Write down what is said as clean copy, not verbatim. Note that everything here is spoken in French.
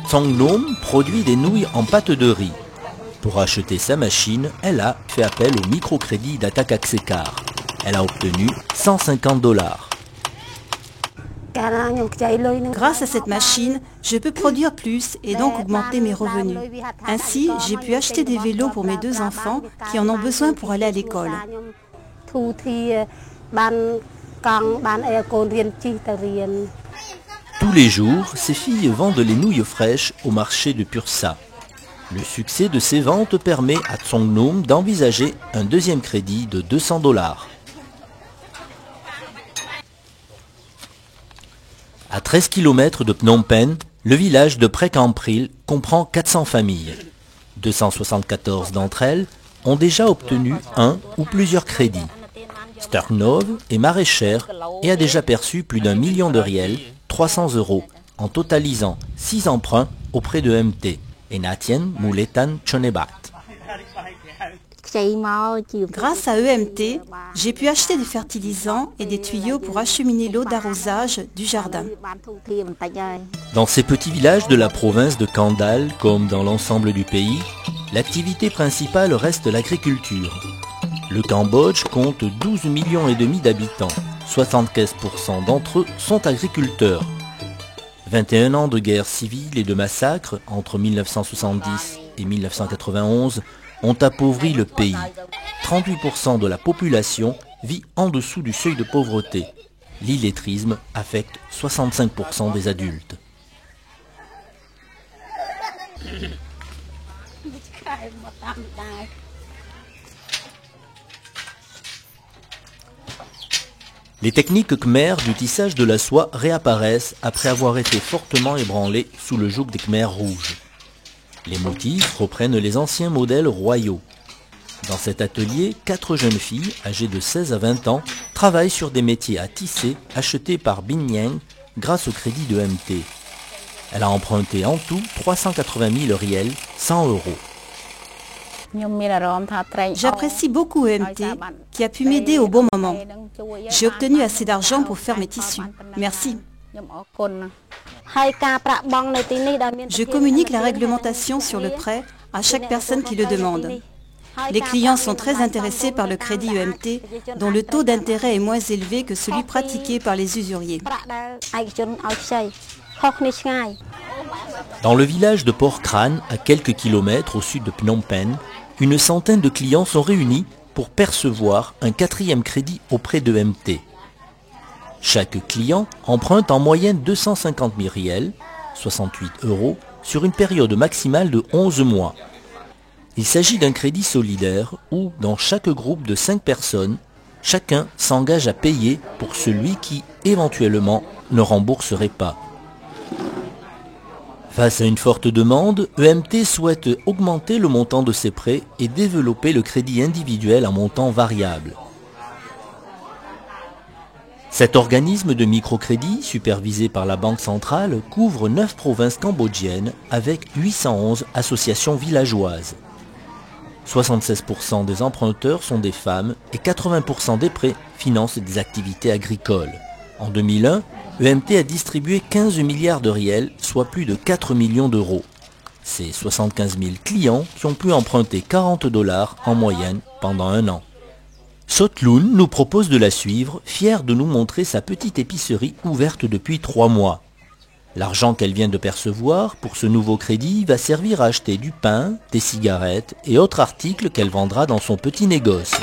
Tsong-Nom produit des nouilles en pâte de riz. Pour acheter sa machine, elle a fait appel au microcrédit d'Atakaksekar. Elle a obtenu 150 $. Grâce à cette machine, je peux produire plus et donc augmenter mes revenus. Ainsi, j'ai pu acheter des vélos pour mes 2 enfants qui en ont besoin pour aller à l'école. Tous les jours, ces filles vendent les nouilles fraîches au marché de Pursa. Le succès de ces ventes permet à Tsong-Nom d'envisager un deuxième crédit de 200 $. À 13 km de Phnom Penh, le village de Prek-Ampril comprend 400 familles. 274 d'entre elles ont déjà obtenu un ou plusieurs crédits. Sturknov est maraîchère et a déjà perçu plus d'1 million de riels, 300 €, en totalisant 6 emprunts auprès de MT, Enatien Mouletan Chonebat. Grâce à EMT, j'ai pu acheter des fertilisants et des tuyaux pour acheminer l'eau d'arrosage du jardin. Dans ces petits villages de la province de Kandal, comme dans l'ensemble du pays, l'activité principale reste l'agriculture. Le Cambodge compte 12,5 millions d'habitants. 75% d'entre eux sont agriculteurs. 21 ans de guerre civile et de massacres entre 1970 et 1991 ont appauvri le pays. 38% de la population vit en dessous du seuil de pauvreté. L'illettrisme affecte 65% des adultes. Les techniques khmères du tissage de la soie réapparaissent après avoir été fortement ébranlées sous le joug des Khmers rouges. Les motifs reprennent les anciens modèles royaux. Dans cet atelier, 4 jeunes filles, âgées de 16 à 20 ans, travaillent sur des métiers à tisser achetés par Binyang grâce au crédit de MT. Elle a emprunté en tout 380 000 riels, 100 €. J'apprécie beaucoup EMT qui a pu m'aider au bon moment. J'ai obtenu assez d'argent pour faire mes tissus. Merci. Je communique la réglementation sur le prêt à chaque personne qui le demande. Les clients sont très intéressés par le crédit EMT dont le taux d'intérêt est moins élevé que celui pratiqué par les usuriers. Dans le village de Port Kran, à quelques kilomètres au sud de Phnom Penh, une centaine de clients sont réunis pour percevoir un 4e crédit auprès de MT. Chaque client emprunte en moyenne 250 000 riels, 68 €, sur une période maximale de 11 mois. Il s'agit d'un crédit solidaire où, dans chaque groupe de 5 personnes, chacun s'engage à payer pour celui qui, éventuellement, ne rembourserait pas. Face à une forte demande, EMT souhaite augmenter le montant de ses prêts et développer le crédit individuel en montant variable. Cet organisme de microcrédit, supervisé par la Banque centrale, couvre 9 provinces cambodgiennes avec 811 associations villageoises. 76% des emprunteurs sont des femmes et 80% des prêts financent des activités agricoles. En 2001, EMT a distribué 15 milliards de riels, soit plus de 4 millions d'euros. C'est 75 000 clients qui ont pu emprunter 40 $ en moyenne pendant un an. Sotlun nous propose de la suivre, fière de nous montrer sa petite épicerie ouverte depuis 3 mois. L'argent qu'elle vient de percevoir pour ce nouveau crédit va servir à acheter du pain, des cigarettes et autres articles qu'elle vendra dans son petit négoce.